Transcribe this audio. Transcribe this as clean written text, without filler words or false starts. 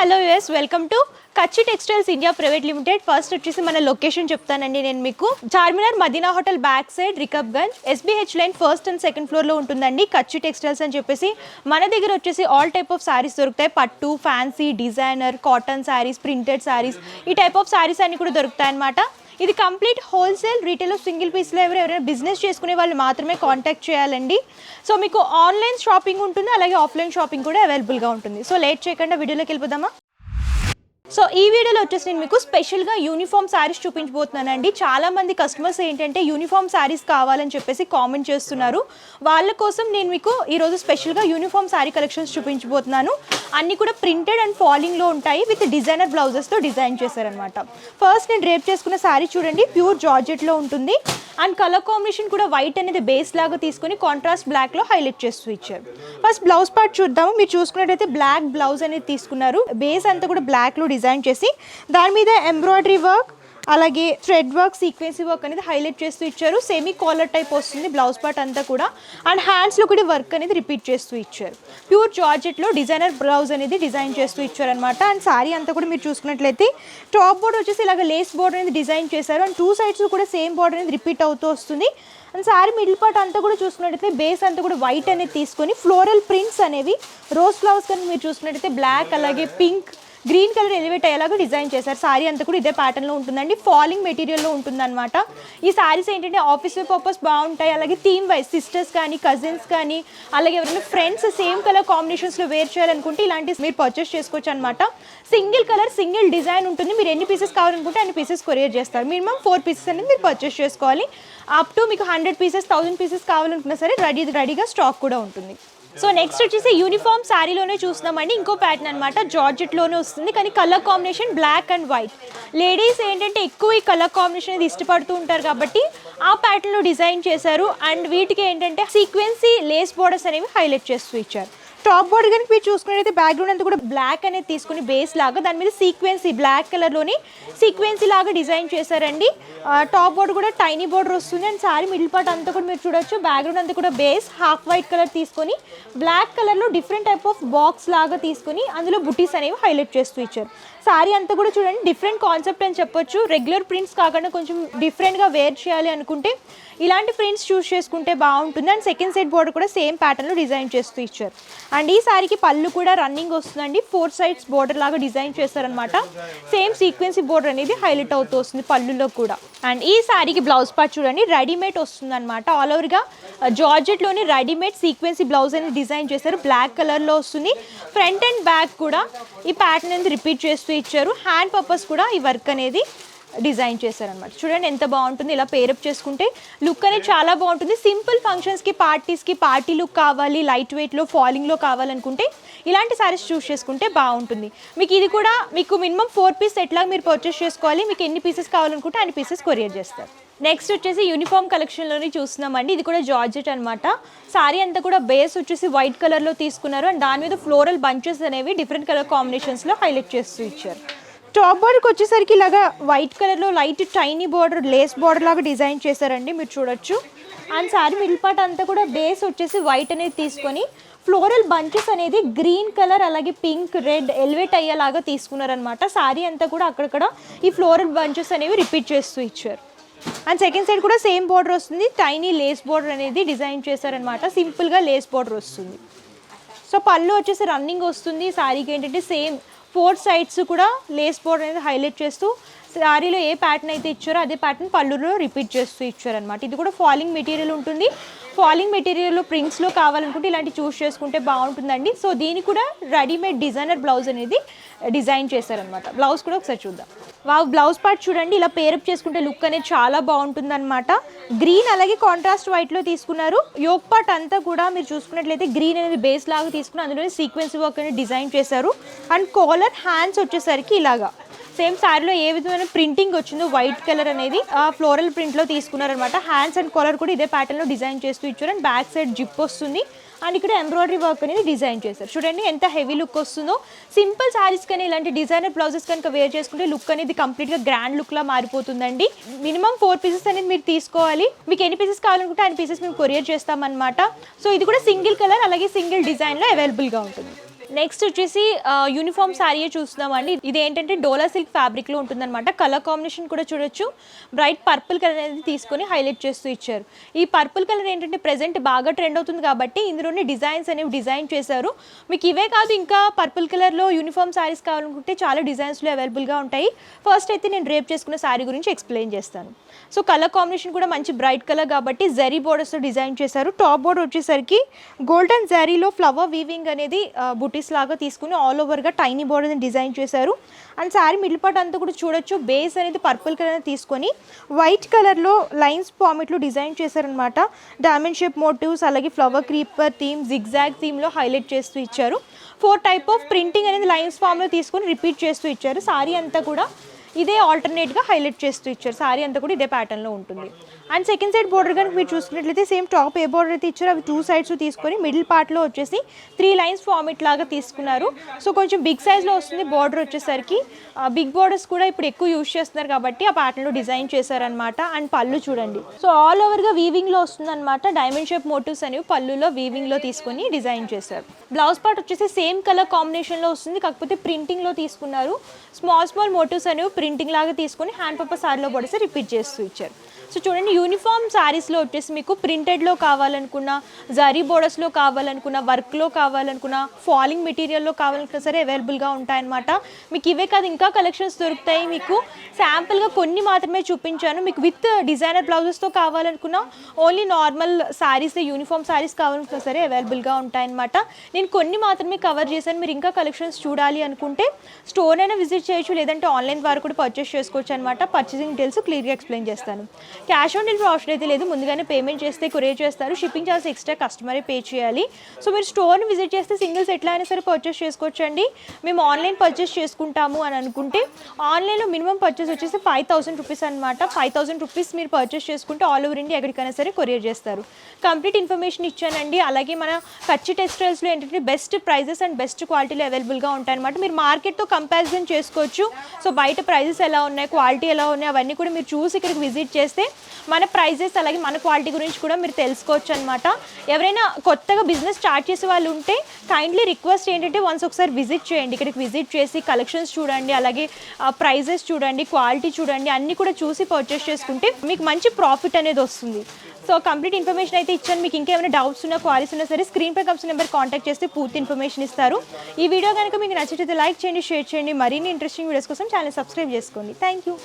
Hello యూఎస్ welcome to Kachchi textiles India private limited. First వచ్చేసి మన లొకేషన్ చెప్తానండి నేను మీకు. Charminar Madina hotel back side Rikabganj SBH line first and second ఫ్లోర్లో ఉంటుందండి కచ్చి టెక్స్టైల్స్ అని చెప్పేసి. మన దగ్గర వచ్చేసి ఆల్ టైప్ ఆఫ్ శారీస్ దొరుకుతాయి. పట్టు, fancy, designer, cotton saris, printed saris, ఈ టైప్ ఆఫ్ శారీస్ అన్ని కూడా దొరుకుతాయి అన్నమాట. ఇది కంప్లీట్ హోల్సేల్ రీటైల్ సింగిల్ పీస్లో ఎవరైనా బిజినెస్ చేసుకునే వాళ్ళు మాత్రమే కాంటాక్ట్ చేయాలండి. సో మీకు ఆన్లైన్ షాపింగ్ ఉంటుంది, అలాగే ఆఫ్లైన్ షాపింగ్ కూడా అవైలబుల్గా ఉంటుంది. సో లేట్ చేయకుండా వీడియోలోకి వెళ్ళిపోదామా. సో ఈ వీడియోలో వచ్చేసి నేను మీకు స్పెషల్గా యూనిఫామ్ శారీస్ చూపించబోతున్నానండి. చాలామంది కస్టమర్స్ ఏంటంటే యూనిఫామ్ శారీస్ కావాలని చెప్పేసి కామెంట్ చేస్తున్నారు. వాళ్ళ కోసం నేను మీకు ఈరోజు స్పెషల్గా యూనిఫామ్ శారీ కలెక్షన్స్ చూపించబోతున్నాను. అన్నీ కూడా ప్రింటెడ్ అండ్ ఫాలింగ్లో ఉంటాయి, విత్ డిజైనర్ బ్లౌజెస్తో డిజైన్ చేశారనమాట. ఫస్ట్ నేను డ్రేప్ చేసుకున్న శారీ చూడండి, ప్యూర్ జార్జెట్లో ఉంటుంది. అండ్ కలర్ కాంబినేషన్ కూడా వైట్ అనేది బేస్ లాగా తీసుకొని కాంట్రాస్ట్ బ్లాక్లో హైలైట్ చేస్తూ ఇచ్చారు. ఫస్ట్ బ్లౌజ్ పార్ట్ చూద్దాము. మీరు చూసుకున్నట్టయితే బ్లాక్ బ్లౌజ్ అనేది తీసుకున్నారు. బేస్ అంతా కూడా బ్లాక్లో డిజైన్ చేసి దాని మీద ఎంబ్రాయిడరీ వర్క్, అలాగే థ్రెడ్ వర్క్, సీక్వెన్సీ వర్క్ అనేది హైలైట్ చేస్తూ ఇచ్చారు. సెమీ కాలర్ టైప్ వస్తుంది బ్లౌజ్ పార్ట్ అంతా కూడా. అండ్ హ్యాండ్స్లో కూడా వర్క్ అనేది రిపీట్ చేస్తూ ఇచ్చారు. ప్యూర్ జార్జెట్లో డిజైనర్ బ్లౌజ్ అనేది డిజైన్ చేస్తూ ఇచ్చారనమాట. అండ్ శారీ అంతా కూడా మీరు చూసుకున్నట్లయితే టాప్ బోర్డర్ వచ్చేసి ఇలాగ లేస్ బోర్డర్ అనేది డిజైన్ చేశారు. అండ్ టూ సైడ్స్ కూడా సేమ్ బోర్డర్ అనేది రిపీట్ అవుతూ వస్తుంది. అండ్ శారీ మిడిల్ పార్ట్ అంతా కూడా చూసుకున్నట్టయితే బేస్ అంతా కూడా వైట్ అనేది తీసుకొని ఫ్లోరల్ ప్రింట్స్ అనేవి రోజ్ ఫ్లవర్స్ కానీ మీరు చూసుకున్నట్టయితే బ్లాక్, అలాగే పింక్, గ్రీన్ కలర్ ఎలివేట్ అయ్యేలాగా డిజైన్ చేశారు. శారీ అంతా కూడా ఇదే ప్యాటర్న్లో ఉంటుందండి. ఫాలింగ్ మెటీరియల్లో ఉంటుందన్నమాట. ఈ శారీస్ ఏంటంటే ఆఫీస్ వేర్ పర్పస్ బాగుంటాయి, అలాగే థీమ్ వైజ్ సిస్టర్స్ కానీ కజిన్స్ కానీ అలాగే ఎవరైనా ఫ్రెండ్స్ సేమ్ కలర్ కాంబినేషన్స్లో వేర్ చేయాలనుకుంటే ఇలాంటి మీరు పర్చేస్ చేసుకోవచ్చు అనమాట. సింగిల్ కలర్ సింగిల్ డిజైన్ ఉంటుంది. మీరు ఎన్ని పీసెస్ కావాలనుకుంటే అన్ని పీసెస్ కొరియర్ చేస్తారు. మినిమం 4 పీసెస్ అనేది మీరు పర్చేస్ చేసుకోవాలి. అప్ టు మీకు 100 పీసెస్ 1000 పీసెస్ కావాలనుకున్నా సరే రెడీగా స్టాక్ కూడా ఉంటుంది. సో నెక్స్ట్ వచ్చేసి యూనిఫామ్ శారీలోనే చూస్తున్నామండి. ఇంకో ప్యాటర్న్ అనమాట, జార్జెట్లోనే వస్తుంది, కానీ colour combination black and white. Ladies ఏంటంటే ఎక్కువ ఈ కలర్ కాంబినేషన్ అనేది ఇష్టపడుతూ ఉంటారు కాబట్టి ఆ ప్యాటర్న్లో డిజైన్ చేశారు. అండ్ వీటికి ఏంటంటే సీక్వెన్సీ లేస్ బోర్డర్స్ అనేవి హైలైట్ చేస్తూ ఇచ్చారు. టాప్ బోర్డర్ కనుక మీరు చూసుకున్నట్టయితే బ్యాక్గ్రౌండ్ అంతా కూడా బ్లాక్ అనేది తీసుకుని బేస్ లాగా దాని మీద సీక్వెన్సీ బ్లాక్ కలర్లోని సీక్వెన్సీ లాగా డిజైన్ చేశారండి. టాప్ బోర్డర్ కూడా టైనీ బోర్డర్ వస్తుంది. అండ్ శారీ మిడిల్ పార్ట్ అంతా కూడా మీరు చూడొచ్చు. బ్యాక్గ్రౌండ్ అంతా కూడా బేస్ హాఫ్ వైట్ కలర్ తీసుకొని బ్లాక్ కలర్లో డిఫరెంట్ టైప్ ఆఫ్ బాక్స్ లాగా తీసుకొని అందులో బుటీస్ అనేవి హైలైట్ చేస్తూ ఇచ్చారు. శారీ అంతా కూడా చూడండి డిఫరెంట్ కాన్సెప్ట్ అని చెప్పొచ్చు. రెగ్యులర్ ప్రింట్స్ కాకుండా కొంచెం డిఫరెంట్గా వేర్ చేయాలి అనుకుంటే ఇలాంటి ప్రింట్స్ చూస్ చేసుకుంటే బాగుంటుంది. అండ్ సెకండ్ సైడ్ బోర్డర్ కూడా సేమ్ ప్యాటర్న్లో డిజైన్ చేస్తూ ఇచ్చారు. అండ్ ఈ శారీకి పళ్ళు కూడా రన్నింగ్ వస్తుందండి. 4 సైడ్స్ బోర్డర్ లాగా డిజైన్ చేశారనమాట. సేమ్ సీక్వెన్సీ బోర్డర్ అనేది హైలైట్ అవుతూ వస్తుంది పళ్ళులో కూడా. అండ్ ఈ శారీకి బ్లౌజ్ పార్ట్ చూడండి రెడీమేడ్ వస్తుంది అనమాట. ఆల్ ఓవర్గా జార్జెట్లోని రెడీమేడ్ సీక్వెన్సీ బ్లౌజ్ అనేది డిజైన్ చేశారు. బ్లాక్ కలర్లో వస్తుంది. ఫ్రంట్ అండ్ బ్యాక్ కూడా ఈ ప్యాటర్న్ అనేది రిపీట్ చేస్తూ ఇచ్చారు. హ్యాండ్ పర్పస్ కూడా ఈ వర్క్ అనేది డిజైన్ చేశారనమాట. చూడండి ఎంత బాగుంటుంది. ఇలా పేరప్ చేసుకుంటే లుక్ అనేది చాలా బాగుంటుంది. సింపుల్ ఫంక్షన్స్కి పార్టీస్కి పార్టీ లుక్ కావాలి, లైట్ వెయిట్లో ఫాలింగ్లో కావాలనుకుంటే ఇలాంటి శారీస్ చూస్ చేసుకుంటే బాగుంటుంది. మీకు ఇది కూడా మీకు మినిమం 4 పీస్ సెట్లాగా మీరు పర్చేస్ చేసుకోవాలి. మీకు ఎన్ని పీసెస్ కావాలనుకుంటే అన్ని పీసెస్ కొరియర్ చేస్తారు. నెక్స్ట్ వచ్చేసి యూనిఫామ్ కలెక్షన్లోనే చూస్తున్నామండి. ఇది కూడా జార్జెట్ అనమాట. శారీ అంతా కూడా బేస్ వచ్చేసి వైట్ కలర్లో తీసుకున్నారు. అండ్ దాని మీద ఫ్లోరల్ బంచెస్ అనేవి డిఫరెంట్ కలర్ కాంబినేషన్స్లో హైలైట్ చేస్తూ ఇచ్చారు. టాప్ బోర్డర్కి వచ్చేసరికి ఇలాగా వైట్ కలర్లో light tiny border lace border లాగా డిజైన్ చేశారండి, మీరు చూడొచ్చు. అండ్ శారీ మిడిల్ పార్ట్ అంతా కూడా బేస్ వచ్చేసి వైట్ అనేది తీసుకొని ఫ్లోరల్ బంచెస్ అనేది గ్రీన్ కలర్ అలాగే పింక్, రెడ్ ఎలివేట్ అయ్యేలాగా తీసుకున్నారనమాట. శారీ అంతా కూడా అక్కడక్కడ ఈ ఫ్లోరల్ బంచెస్ అనేవి రిపీట్ చేస్తూ ఇచ్చారు. అండ్ సెకండ్ సైడ్ కూడా సేమ్ బోర్డర్ వస్తుంది. టైనీ లేస్ బోర్డర్ అనేది డిజైన్ చేశారనమాట. సింపుల్గా లేస్ బోర్డర్ వస్తుంది. సో పళ్ళు వచ్చేసి రన్నింగ్ వస్తుంది. శారీకి ఏంటంటే సేమ్ 4 సైడ్స్ కూడా లేస్ బోర్డర్ అనేది హైలైట్ చేస్తూ శారీలో ఏ ప్యాటర్న్ అయితే ఇచ్చారో అదే ప్యాటర్న్ పళ్ళులో రిపీట్ చేస్తూ ఇచ్చారనమాట. ఇది కూడా ఫాలింగ్ మెటీరియల్ ఉంటుంది. ఫాలింగ్ మెటీరియల్లో ప్రింట్స్లో కావాలనుకుంటే ఇలాంటి చూస్ చేసుకుంటే బాగుంటుందండి. సో దీనికి కూడా రెడీమేడ్ డిజైనర్ బ్లౌజ్ అనేది డిజైన్ చేశారనమాట. బ్లౌజ్ కూడా ఒకసారి చూద్దాం. బ్లౌజ్ పార్ట్ చూడండి ఇలా పేరప్ చేసుకుంటే లుక్ అనేది చాలా బాగుంటుంది అనమాట. గ్రీన్ అలాగే కాంట్రాస్ట్ వైట్లో తీసుకున్నారు. యోక్ పార్ట్ అంతా కూడా మీరు చూసుకున్నట్లయితే గ్రీన్ అనేది బేస్ లాగా తీసుకుని అందులోనే సీక్వెన్స్ వర్క్ అనేది డిజైన్ చేశారు. అండ్ కాలర్ హ్యాండ్స్ వచ్చేసరికి ఇలాగా సేమ్ శారీలో ఏ విధమైన ప్రింటింగ్ వచ్చిందో వైట్ కలర్ అనేది ఆ ఫ్లోరల్ ప్రింట్లో తీసుకున్నారనమాట. హ్యాండ్స్ అండ్ కాలర్ కూడా ఇదే ప్యాటర్న్లో డిజైన్ చేస్తూ ఇచ్చారు. అండ్ బ్యాక్ సైడ్ జిప్ వస్తుంది. అండ్ ఇక్కడ ఎంబ్రాయిడరీ వర్క్ అనేది డిజైన్ చేశారు. చూడండి ఎంత హెవీ లుక్ వస్తుందో. సింపుల్ శారీస్ కానీ ఇలాంటి డిజైనర్ బ్లౌజెస్ కనుక వేర్ చేసుకుంటే లుక్ అనేది కంప్లీట్గా గ్రాండ్ లుక్లా మారిపోతుందండి. మినిమం 4 పీసెస్ అనేది మీరు తీసుకోవాలి. మీకు ఎన్ని పీసెస్ కావాలనుకుంటే అన్ని పీసెస్ మేము కొరియర్ చేస్తామన్నమాట. సో ఇది కూడా సింగిల్ కలర్ అలాగే సింగిల్ డిజైన్లో అవైలబుల్గా ఉంటుంది. నెక్స్ట్ వచ్చేసి యూనిఫామ్ శారీ చూస్తున్నామండి. ఇది ఏంటంటే డోలా సిల్క్ ఫ్యాబ్రిక్లో ఉంటుందన్నమాట. కలర్ కాంబినేషన్ కూడా చూడొచ్చు. బ్రైట్ పర్పుల్ కలర్ అనేది తీసుకొని హైలైట్ చేస్తూ ఇచ్చారు. ఈ పర్పుల్ కలర్ ఏంటంటే ప్రెజెంట్ బాగా ట్రెండ్ అవుతుంది కాబట్టి ఇందులోనే డిజైన్స్ అనేవి డిజైన్ చేశారు. మీకు ఇవే కాదు, ఇంకా పర్పుల్ కలర్లో యూనిఫామ్ శారీస్ కావాలనుకుంటే చాలా డిజైన్స్లో అవైలబుల్గా ఉంటాయి. ఫస్ట్ అయితే నేను డ్రేప్ చేసుకున్న శారీ గురించి ఎక్స్ప్లెయిన్ చేస్తాను. సో కలర్ కాంబినేషన్ కూడా మంచి బ్రైట్ కలర్ కాబట్టి జరీ బోర్డర్స్తో డిజైన్ చేశారు. టాప్ బోర్డర్ వచ్చేసరికి గోల్డెన్ జరీలో ఫ్లవర్ వీవింగ్ అనేది బుటీస్ లాగా తీసుకుని ఆల్ ఓవర్గా టైనీ బోర్డర్ని డిజైన్ చేశారు. అండ్ శారీ మిడిల్ పార్ట్ అంతా కూడా చూడొచ్చు. బేస్ అనేది పర్పుల్ కలర్ తీసుకొని వైట్ కలర్లో లైన్స్ పామెట్లు డిజైన్ చేశారనమాట. డైమండ్ షేప్ మోటివ్స్ అలాగే ఫ్లవర్ క్రీపర్ థీమ్, జిగ్జాగ్ థీమ్లో హైలైట్ చేస్తూ ఇచ్చారు. 4 టైప్ ఆఫ్ ప్రింటింగ్ అనేది లైన్స్ ఫామ్లో తీసుకొని రిపీట్ చేస్తూ ఇచ్చారు. శారీ అంతా కూడా ఇదే ఆల్టర్నేట్గా హైలైట్ చేస్తూ ఇచ్చారు. శారీ అంతా కూడా ఇదే ప్యాటర్న్లో ఉంటుంది. అండ్ సెకండ్ సైడ్ బోర్డర్ కనుక మీరు చూసుకున్నట్లయితే సేమ్ టాప్ ఏ బోర్డర్ అయితే ఇచ్చారో అవి 2 సైడ్స్ తీసుకొని మిడిల్ పార్ట్లో వచ్చేసి 3 లైన్స్ ఫార్మేట్ లాగా తీసుకున్నారు. సో కొంచెం బిగ్ సైజ్లో వస్తుంది బోర్డర్ వచ్చేసరికి. బిగ్ బోర్డర్స్ కూడా ఇప్పుడు ఎక్కువ యూజ్ చేస్తున్నారు కాబట్టి ఆ ప్యాటర్న్లో డిజైన్ చేశారనమాట. అండ్ పళ్ళు చూడండి. సో ఆల్ ఓవర్గా వీవింగ్లో వస్తుందన్నమాట. డైమండ్ షేప్ మోటివ్స్ అనేవి పళ్ళులో వీవింగ్లో తీసుకొని డిజైన్ చేశారు. బ్లౌజ్ పార్ట్ వచ్చేసి సేమ్ కలర్ కాంబినేషన్లో వస్తుంది, కాకపోతే ప్రింటింగ్లో తీసుకున్నారు. స్మాల్ మోటివ్స్ అనేవి ప్రింటింగ్ లాగా తీసుకొని హ్యాండ్ పేపర్ సారీలో పడితే రిపీట్ చేస్తూ ఇచ్చారు. సో చూడండి, యూనిఫామ్ శారీస్లో వచ్చేసి మీకు ప్రింటెడ్లో కావాలనుకున్నా, జరీ బోర్డర్స్లో కావాలనుకున్నా, వర్క్లో కావాలనుకున్నా, ఫాలింగ్ మెటీరియల్లో కావాలనుకున్నా సరే అవైలబుల్గా ఉంటాయన్నమాట. మీకు ఇవే కాదు ఇంకా కలెక్షన్స్ దొరుకుతాయి. మీకు శాంపుల్గా కొన్ని మాత్రమే చూపించాను. మీకు విత్ డిజైనర్ బ్లౌజెస్తో కావాలనుకున్నా, only normal saris uniform saris కావాలనుకున్నా సరే అవైలబుల్గా ఉంటాయన్నమాట. నేను కొన్ని మాత్రమే కవర్ చేశాను. మీరు ఇంకా కలెక్షన్స్ చూడాలి అనుకుంటే స్టోర్ అయినా విజిట్ చేయొచ్చు, లేదంటే ఆన్లైన్ ద్వారా కూడా పర్చేస్ చేసుకోవచ్చు అనమాట. పర్చేసింగ్ డీటెయిల్స్ క్లియర్గా ఎక్స్ప్లెయిన్ చేస్తాను. క్యాష్ ఆన్ డెలివరీ ఆప్షన్ అయితే లేదు. ముందుగానే పేమెంట్ చేస్తే కొరియర్ చేస్తారు. షిప్పింగ్ చార్జెస్ ఎక్స్ట్రా కస్టమరే పే చేయాలి. సో మీరు స్టోర్ని విజిట్ చేస్తే సింగిల్స్ ఎట్లా అయినా సరే పర్చేస్ చేసుకోవచ్చండి. మేము ఆన్లైన్ పర్చేస్ చేసుకుంటాము అని అనుకుంటే ఆన్లైన్లో మినిమం పర్చేస్ వచ్చేసి 5000 రూపీస్ అనమాట. 5000 రూపీస్ మీరు పర్చేస్ చేసుకుంటే ఆల్ ఓవర్ ఇండియా ఎక్కడికైనా సరే కొరియర్ చేస్తారు. కంప్లీట్ ఇన్ఫర్మేషన్ ఇచ్చానండి. అలాగే మన కచ్చి టెక్స్టైల్స్లో ఏంటంటే బెస్ట్ ప్రైజెస్ అండ్ బెస్ట్ క్వాలిటీలో అవైలబుల్గా ఉంటాయన్నమాట. మీరు మార్కెట్తో కంపారిజన్ చేసుకోవచ్చు. సో బయట ప్రైజెస్ ఎలా ఉన్నాయి, క్వాలిటీ ఎలా ఉన్నాయి అవన్నీ కూడా మీరు చూసి ఇక్కడికి విజిట్ చేస్తే మన ప్రైజెస్ అలాగే మన క్వాలిటీ గురించి కూడా మీరు తెలుసుకోవచ్చు అనమాట. ఎవరైనా కొత్తగా బిజినెస్ స్టార్ట్ చేసే వాళ్ళు ఉంటే కైండ్లీ రిక్వెస్ట్ ఏంటంటే వన్స్ ఒకసారి విజిట్ చేయండి. ఇక్కడికి విజిట్ చేసి కలెక్షన్స్ చూడండి, అలాగే ప్రైజెస్ చూడండి, క్వాలిటీ చూడండి, అన్నీ కూడా చూసి పర్చేస్ చేసుకుంటే మీకు మంచి ప్రాఫిట్ అనేది వస్తుంది. సో కంప్లీట్ ఇన్ఫర్మేషన్ అయితే ఇచ్చాను. మీకు ఇంకేమైనా డౌట్స్ ఉన్నా, క్వారీస్ ఉన్నా సరే స్క్రీన్ పై కమ్స్ నెంబర్ కాంటాక్ట్ చేస్తే పూర్తి ఇన్ఫర్మేషన్ ఇస్తారు. ఈ వీడియో కనుక మీకు నచ్చితే లైక్ చేయండి, షేర్ చేయండి. మరిన్ని ఇంట్రెస్టింగ్ వీడియోస్ కోసం ఛానల్ సబ్స్క్రైబ్ చేసుకోండి. Thank you.